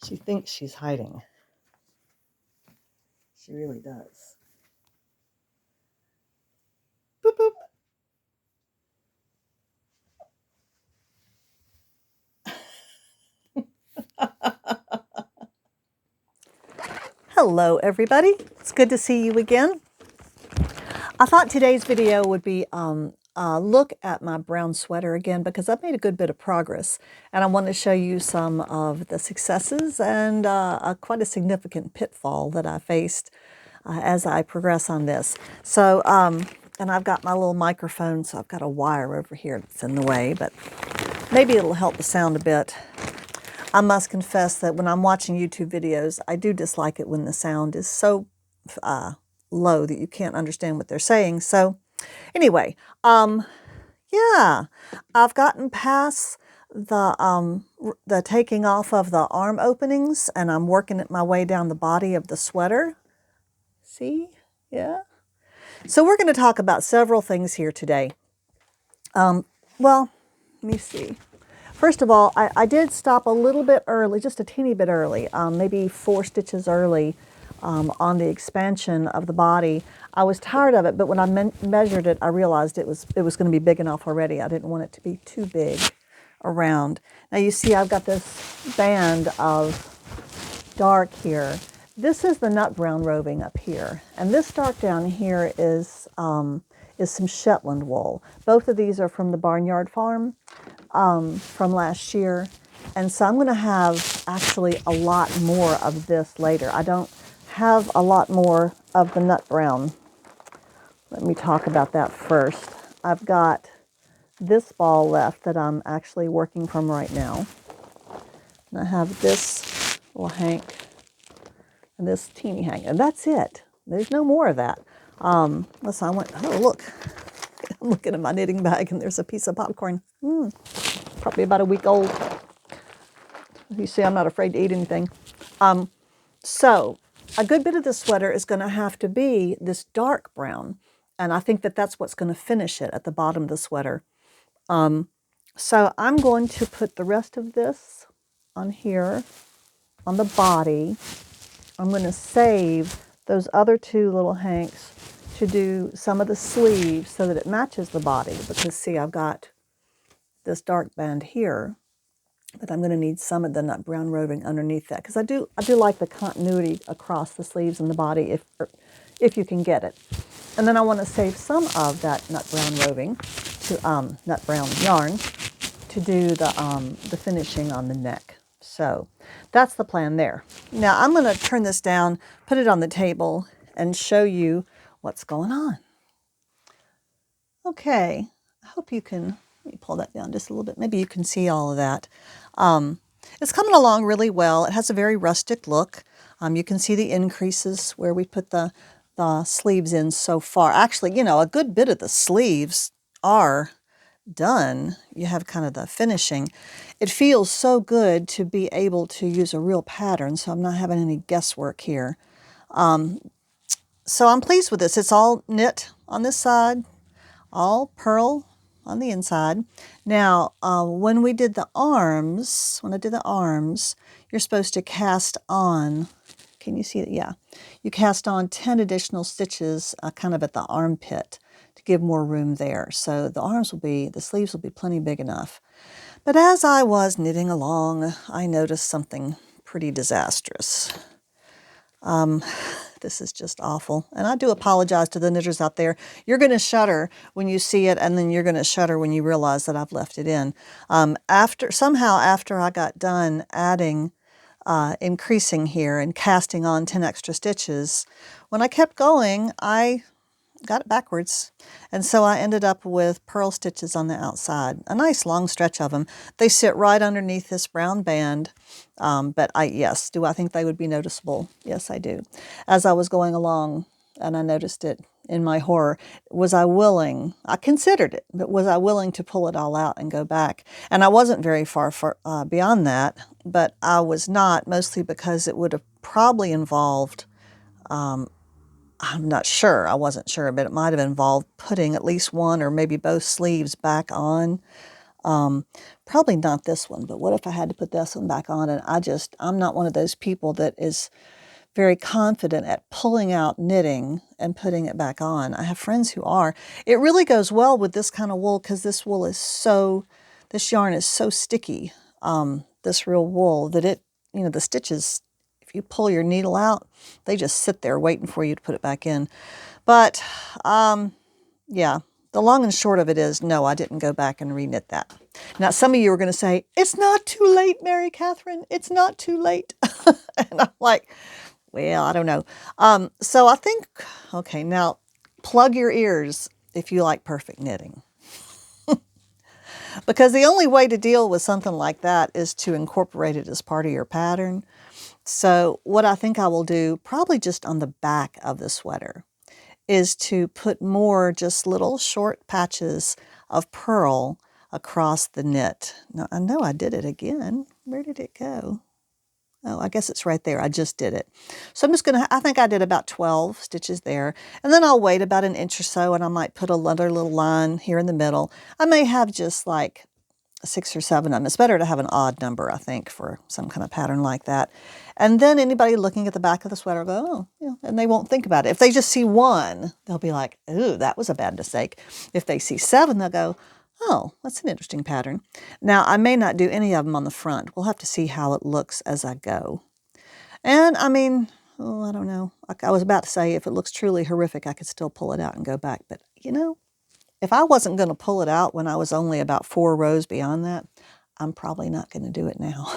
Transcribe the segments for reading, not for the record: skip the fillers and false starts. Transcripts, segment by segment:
She thinks she's hiding. She really does. Boop, boop. Hello, everybody. It's good to see you again. I thought today's video would be a look at my brown sweater again because I've made a good bit of progress, and I want to show you some of the successes and quite a significant pitfall that I faced as I progress on this. So, and I've got my little microphone, so I've got a wire over here that's in the way, but maybe it'll help the sound a bit. I must confess that when I'm watching YouTube videos, I do dislike it when the sound is so low that you can't understand what they're saying. So anyway, yeah, I've gotten past the taking off of the arm openings, and I'm working my way down the body of the sweater. See? Yeah. So we're going to talk about several things here today. Well, let me see. First of all, I did stop a little bit early, just a teeny bit early, maybe 4 stitches early on the expansion of the body. I was tired of it, but when I measured it, I realized it was going to be big enough already. I didn't want it to be too big around. Now you see I've got this band of dark here. This is the nut brown roving up here, and this dark down here is some Shetland wool. Both of these are from the Barnyard Farm from last year, and so I'm going to have actually a lot more of this later. I don't have a lot more of the nut brown. Let me talk about that first. I've got this ball left that I'm actually working from right now. And I have this little hank and this teeny hank, and that's it. There's no more of that. Listen, I went, oh look, I'm looking at my knitting bag and there's a piece of popcorn. Probably about a week old. You see, I'm not afraid to eat anything. So a good bit of this sweater is going to have to be this dark brown, and I think that that's what's going to finish it at the bottom of the sweater. So I'm going to put the rest of this on here, on the body. I'm going to save those other 2 little hanks to do some of the sleeves so that it matches the body, because see, I've got this dark band here, but I'm going to need some of the nut brown roving underneath that, because I do like the continuity across the sleeves and the body if you can get it. And then I want to save some of that nut brown roving to nut brown yarn to do the finishing on the neck. So that's the plan there. Now I'm going to turn this down, put it on the table, and show you what's going on. Okay, I hope you can. Let me pull that down just a little bit. Maybe you can see all of that. It's coming along really well. It has a very rustic look. You can see the increases where we put the sleeves in so far. Actually, you know, a good bit of the sleeves are done. You have kind of the finishing. It feels so good to be able to use a real pattern, so I'm not having any guesswork here. So I'm pleased with this. It's all knit on this side, all purl on the inside. Now, when I did the arms, you're supposed to cast on, can you see it? Yeah. You cast on 10 additional stitches kind of at the armpit to give more room there. So the sleeves will be plenty big enough. But as I was knitting along, I noticed something pretty disastrous. This is just awful. And I do apologize to the knitters out there. You're going to shudder when you see it, and then you're going to shudder when you realize that I've left it in. After I got done adding, increasing here and casting on 10 extra stitches, when I kept going, I got it backwards. And so I ended up with purl stitches on the outside, a nice long stretch of them. They sit right underneath this brown band. But yes, do I think they would be noticeable? Yes, I do. As I was going along and I noticed it in my horror, I considered it, but was I willing to pull it all out and go back? And I wasn't very far beyond that, but I was not, mostly because it would have probably involved, I'm not sure, I wasn't sure, but it might have involved putting at least one or maybe both sleeves back on. Probably not this one, but what if I had to put this one back on? And I'm not one of those people that is very confident at pulling out knitting and putting it back on. I have friends who are. It really goes well with this kind of wool because this yarn is so sticky, this real wool, that the stitches, if you pull your needle out, they just sit there waiting for you to put it back in. But, yeah, the long and short of it is, no, I didn't go back and reknit that. Now, some of you are going to say, it's not too late, Mary Catherine. It's not too late. And I'm like, well, I don't know. So I think, okay, now plug your ears if you like perfect knitting. Because the only way to deal with something like that is to incorporate it as part of your pattern. So what I think I will do, probably just on the back of the sweater, is to put more just little short patches of purl across the knit. Now, I know I did it again. Where did it go? Oh, I guess it's right there. I just did it. So I'm just going to, I think I did about 12 stitches there. And then I'll wait about an inch or so, and I might put another little line here in the middle. I may have just like 6 or 7 of them. It's better to have an odd number, I think, for some kind of pattern like that. And then anybody looking at the back of the sweater will go, oh, yeah, and they won't think about it. If they just see one, they'll be like, ooh, that was a bad mistake. If they see 7, they'll go, oh, that's an interesting pattern. Now, I may not do any of them on the front. We'll have to see how it looks as I go. And I mean, oh, I don't know. I was about to say if it looks truly horrific, I could still pull it out and go back. But, if I wasn't going to pull it out when I was only about 4 rows beyond that, I'm probably not going to do it now.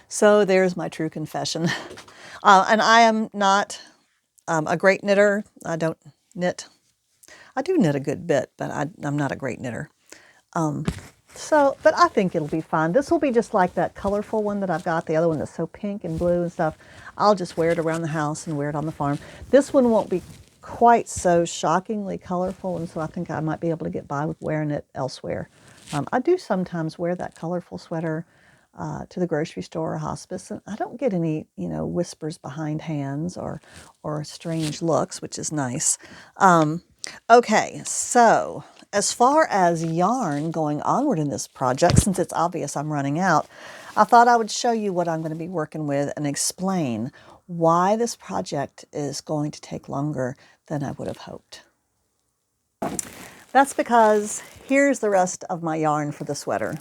So there's my true confession. And I am not a great knitter. I don't knit. I do knit a good bit, but I'm not a great knitter. But I think it'll be fine. This will be just like that colorful one that I've got, the other one that's so pink and blue and stuff. I'll just wear it around the house and wear it on the farm. This one won't be quite so shockingly colorful, and so I think I might be able to get by with wearing it elsewhere. I do sometimes wear that colorful sweater to the grocery store or hospice, and I don't get any, whispers behind hands or strange looks, which is nice. Okay, so as far as yarn going onward in this project, since it's obvious I'm running out, I thought I would show you what I'm going to be working with and explain why this project is going to take longer than I would have hoped. That's because here's the rest of my yarn for the sweater.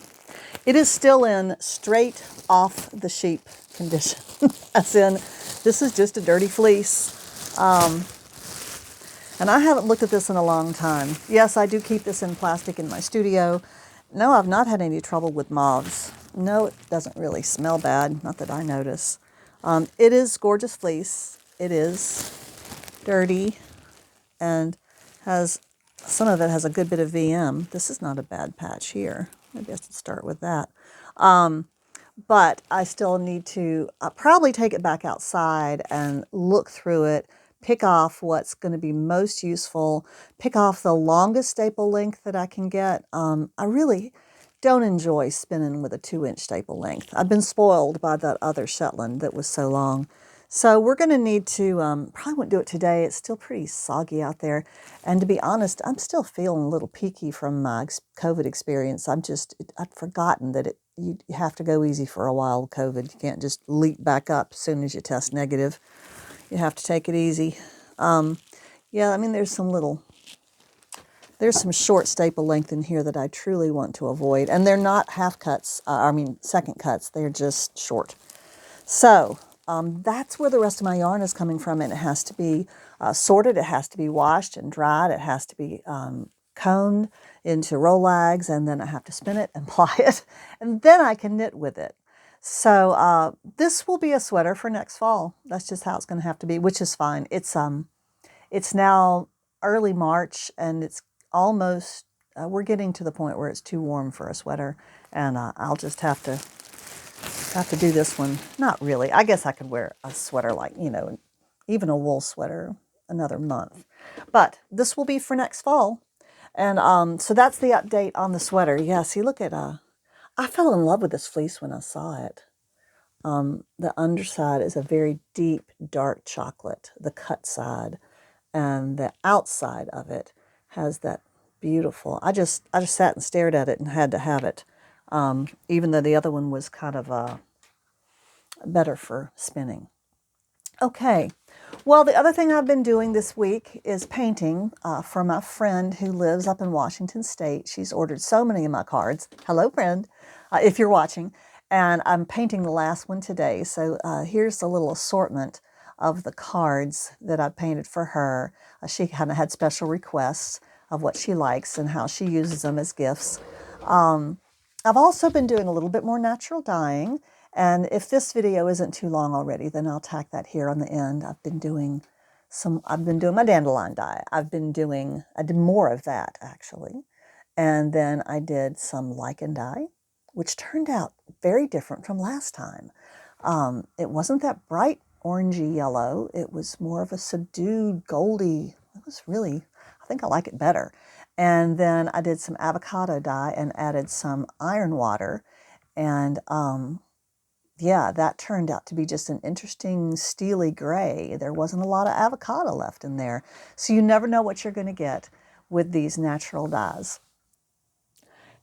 It is still in straight off the sheep condition, as in this is just a dirty fleece. And I haven't looked at this in a long time. Yes, I do keep this in plastic in my studio. No, I've not had any trouble with moths. No, it doesn't really smell bad, not that I notice. It is gorgeous fleece. It is dirty and some of it has a good bit of VM. This is not a bad patch here. Maybe I should start with that. But I still need to probably take it back outside and look through it, pick off what's going to be most useful, pick off the longest staple length that I can get. I really don't enjoy spinning with a 2-inch staple length. I've been spoiled by that other Shetland that was so long. So we're going to need to, probably won't do it today. It's still pretty soggy out there. And to be honest, I'm still feeling a little peaky from my COVID experience. I'd forgotten that you have to go easy for a while with COVID. You can't just leap back up as soon as you test negative. You have to take it easy. Yeah, I mean, there's some short staple length in here that I truly want to avoid. And they're not half cuts, second cuts. They're just short. So that's where the rest of my yarn is coming from. And it has to be sorted. It has to be washed and dried. It has to be coned into rollags. And then I have to spin it and ply it. And then I can knit with it. So this will be a sweater for next fall. That's just how it's going to have to be, which is fine. It's now early March, and it's almost, we're getting to the point where it's too warm for a sweater, and I'll just have to do this one. Not really. I guess I could wear a sweater like, even a wool sweater another month. But this will be for next fall. And so that's the update on the sweater. Yeah, see, look at, I fell in love with this fleece when I saw it. The underside is a very deep, dark chocolate, the cut side. And the outside of it has that beautiful. I just sat and stared at it and had to have it, even though the other one was kind of better for spinning. Okay, well, the other thing I've been doing this week is painting for my friend who lives up in Washington State. She's ordered so many of my cards. Hello, friend, if you're watching. And I'm painting the last one today. So here's a little assortment of the cards that I painted for her. She kind of had special requests of what she likes and how she uses them as gifts. I've also been doing a little bit more natural dyeing. And if this video isn't too long already, then I'll tack that here on the end. I've been doing my dandelion dye. I did more of that actually. And then I did some lichen dye, which turned out very different from last time. It wasn't that bright orangey yellow. It was more of a subdued goldy. It was really, I think I like it better. And then I did some avocado dye and added some iron water. And yeah, that turned out to be just an interesting steely gray. There wasn't a lot of avocado left in there. So you never know what you're going to get with these natural dyes.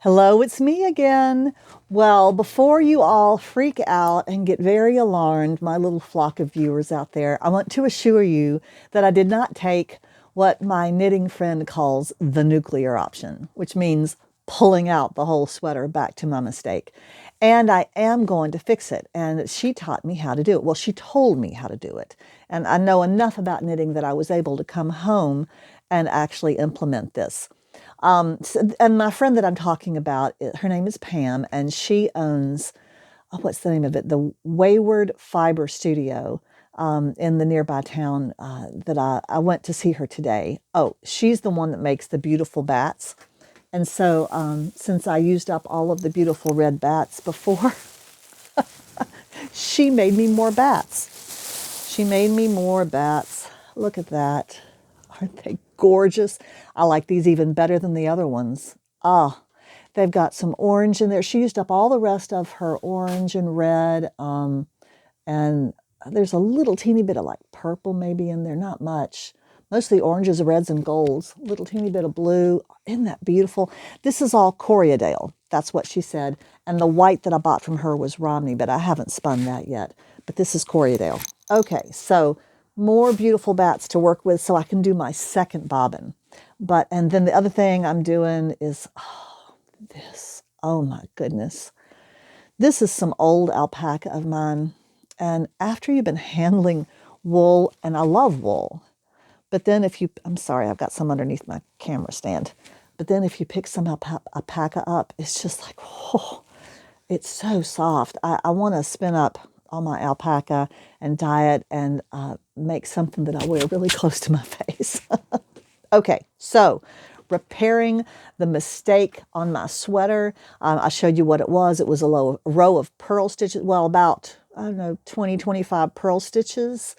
Hello, it's me again. Well, before you all freak out and get very alarmed, my little flock of viewers out there, I want to assure you that I did not take what my knitting friend calls the nuclear option, which means pulling out the whole sweater back to my mistake. And I am going to fix it. And she taught me how to do it. Well, she told me how to do it. And I know enough about knitting that I was able to come home and actually implement this. And my friend that I'm talking about, her name is Pam, and she owns, what's the name of it? The Wayward Fiber Studio in the nearby town that I went to see her today. Oh, she's the one that makes the beautiful bats. And so since I used up all of the beautiful red bats before, she made me more bats. She made me more bats. Look at that. Aren't they gorgeous? I like these even better than the other ones. Ah, they've got some orange in there. She used up all the rest of her orange and red. And there's a little teeny bit of like purple maybe in there, not much. Mostly oranges, reds, and golds. A little teeny bit of blue. Isn't that beautiful? This is all Corriedale. That's what she said. And the white that I bought from her was Romney, but I haven't spun that yet. But this is Corriedale. Okay, so more beautiful bats to work with so I can do my second bobbin. And then the other thing I'm doing is, this. Oh my goodness. This is some old alpaca of mine. And after you've been handling wool, and I love wool, but then I'm sorry, I've got some underneath my camera stand. But then if you pick some alpaca up, it's just like, oh, it's so soft. I want to spin up all my alpaca and dye it and make something that I wear really close to my face. Okay, so repairing the mistake on my sweater. I showed you what it was. It was a row of purl stitches. Well, about, I don't know, 20, 25 purl stitches.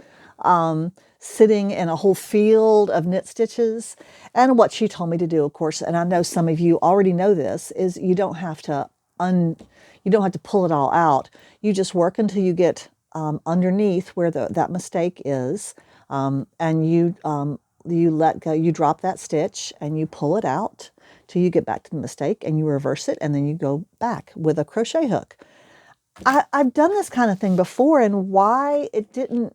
Sitting in a whole field of knit stitches. And what she told me to do, of course, and I know some of you already know this, is you don't have to pull it all out. You just work until you get underneath where that mistake is, and you let go. You drop that stitch and you pull it out till you get back to the mistake, and you reverse it, and then you go back with a crochet hook. I've done this kind of thing before, and why it didn't,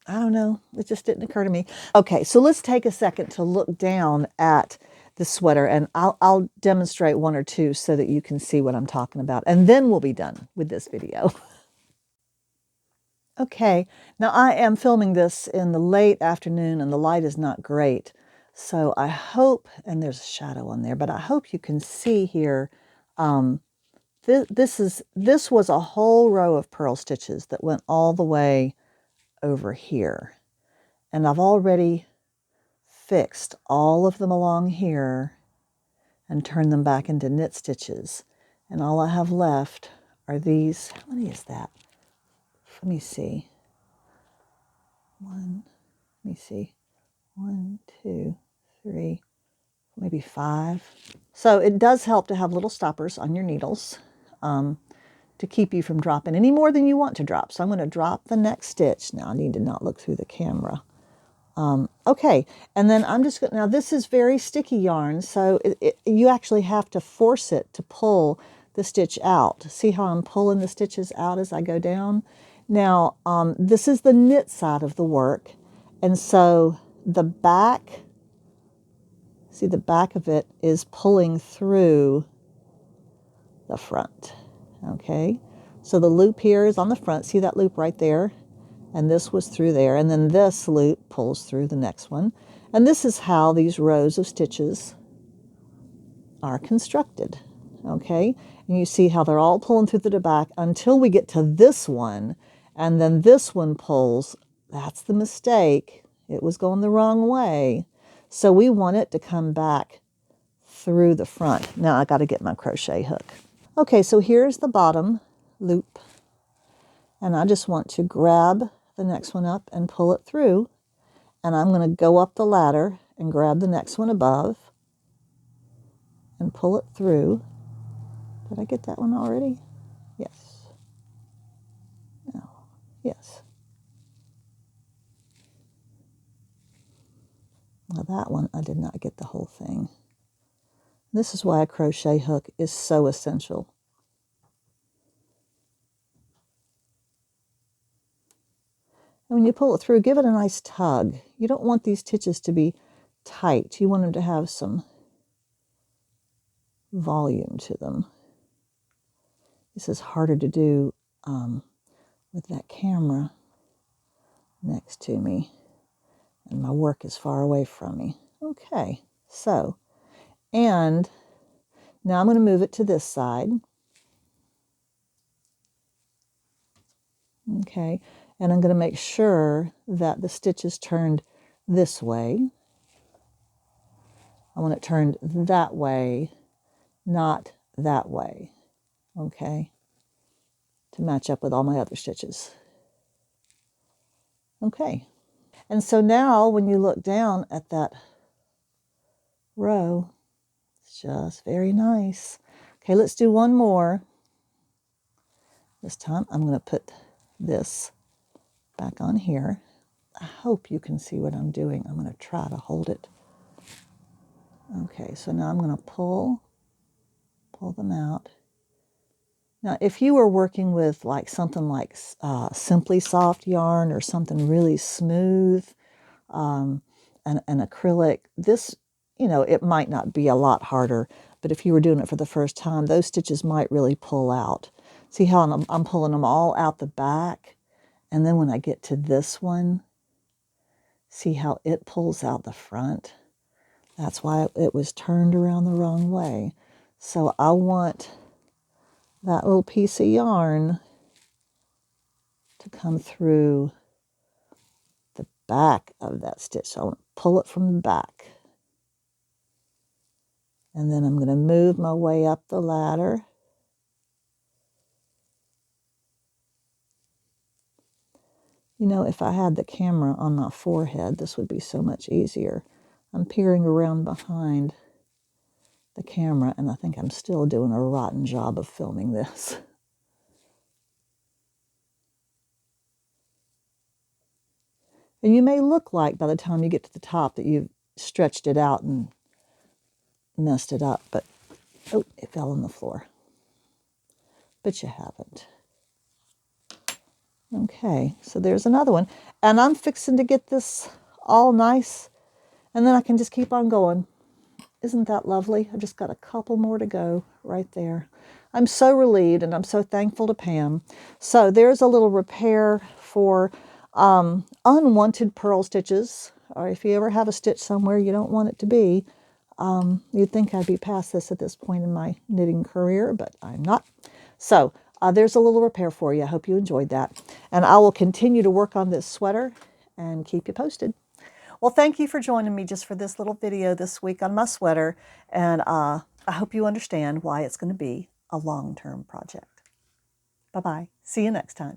I don't know. It just didn't occur to me. Okay, so let's take a second to look down at the sweater, and I'll demonstrate one or two so that you can see what I'm talking about, and then we'll be done with this video. Okay, now I am filming this in the late afternoon, and the light is not great. So I hope, and there's a shadow on there, but I hope you can see here, this was a whole row of purl stitches that went all the way over here. And I've already fixed all of them along here and turned them back into knit stitches. And all I have left are these. How many is that? Let me see. Let me see. 1, 2, 3, maybe 5. So it does help to have little stoppers on your needles to keep you from dropping any more than you want to drop. So I'm going to drop the next stitch. Now I need to not look through the camera. Okay, and then I'm just going to, now this is very sticky yarn, so you actually have to force it to pull the stitch out. See how I'm pulling the stitches out as I go down? Now, this is the knit side of the work, and so the back, see the back of it is pulling through the front, okay? So the loop here is on the front, see that loop right there? And this was through there, and then this loop pulls through the next one. And this is how these rows of stitches are constructed, okay? And you see how they're all pulling through the back until we get to this one, and then this one pulls. That's the mistake. It was going the wrong way. So we want it to come back through the front. Now I got to get my crochet hook. Okay, so here's the bottom loop, and I just want to grab the next one up and pull it through, and I'm going to go up the ladder and grab the next one above and pull it through. Did I get that one already? Yes. No. Yes. Now that one I did not get the whole thing. This is why a crochet hook is so essential. And when you pull it through, give it a nice tug. You don't want these stitches to be tight. You want them to have some volume to them. This is harder to do with that camera next to me, and my work is far away from me. Okay, so, and now I'm going to move it to this side. Okay, and I'm going to make sure that the stitch is turned this way. I want it turned that way, not that way, okay, to match up with all my other stitches. Okay, and so now when you look down at that row, it's just very nice. Okay, let's do one more. This time I'm going to put this back on here. I hope you can see what I'm doing. I'm going to try to hold it. Okay, so now I'm going to pull them out. Now, if you were working with like something like Simply Soft yarn or something really smooth, an acrylic, this, you know, it might not be a lot harder, but if you were doing it for the first time, those stitches might really pull out. See how I'm pulling them all out the back, and then when I get to this one, see how it pulls out the front? That's why it was turned around the wrong way. So I want that little piece of yarn to come through the back of that stitch. So I want to pull it from the back. And then I'm going to move my way up the ladder. You know, if I had the camera on my forehead, this would be so much easier. I'm peering around behind the camera, and I think I'm still doing a rotten job of filming this. And you may look like by the time you get to the top that you've stretched it out and messed it up, but oh, it fell on the floor. But you haven't. Okay, so there's another one. And I'm fixing to get this all nice, and then I can just keep on going. Isn't that lovely? I just got a couple more to go right there. I'm so relieved, and I'm so thankful to Pam. So there's a little repair for unwanted purl stitches, or if you ever have a stitch somewhere you don't want it to be. You'd think I'd be past this at this point in my knitting career, but I'm not. So there's a little repair for you. I hope you enjoyed that. And I will continue to work on this sweater and keep you posted. Well, thank you for joining me just for this little video this week on my sweater. And I hope you understand why it's going to be a long-term project. Bye-bye. See you next time.